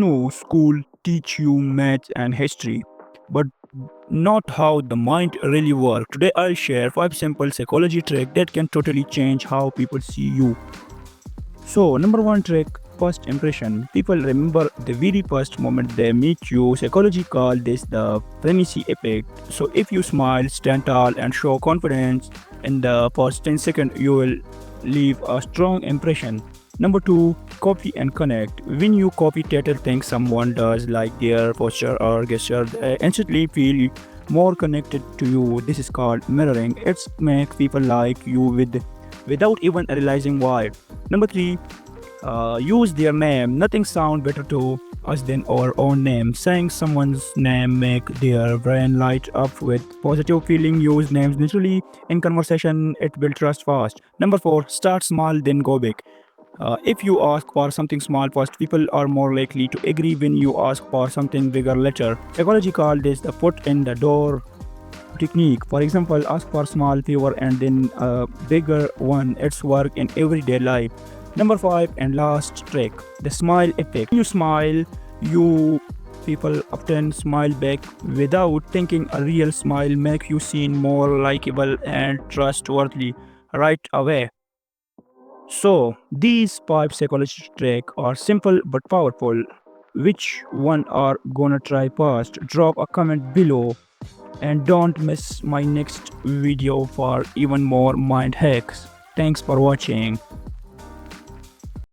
know school teach you math and history, but not how the mind really works. Today I'll share 5 simple psychology tricks that can totally change how people see you. So, number one trick, first impression. People remember the very first moment they meet you. Psychology call this the primacy effect. So, if you smile, stand tall, and show confidence in the first 10 seconds, you will leave a strong impression. Number two, copy and connect. When you copy title things someone does, like their posture or gesture, they instantly feel more connected to you. This is called mirroring. It's make people like you without even realizing why. Number three, use their name. Nothing sounds better to us than our own name. Saying someone's name make their brain light up with positive feeling. Use names naturally in conversation. It will trust fast. Number four, start small then go big. If you ask for something small first, people are more likely to agree when you ask for something bigger later. Psychology call this the foot in the door technique. For example, ask for small favor and then a bigger one. It's work in everyday life. Number five and last trick, the smile effect. When you smile, you people often smile back without thinking. A real smile make you seem more likable and trustworthy right away. So these five psychology tricks are simple but powerful. Which one are gonna try first? Drop a comment below and don't miss my next video for even more mind hacks. Thanks for watching.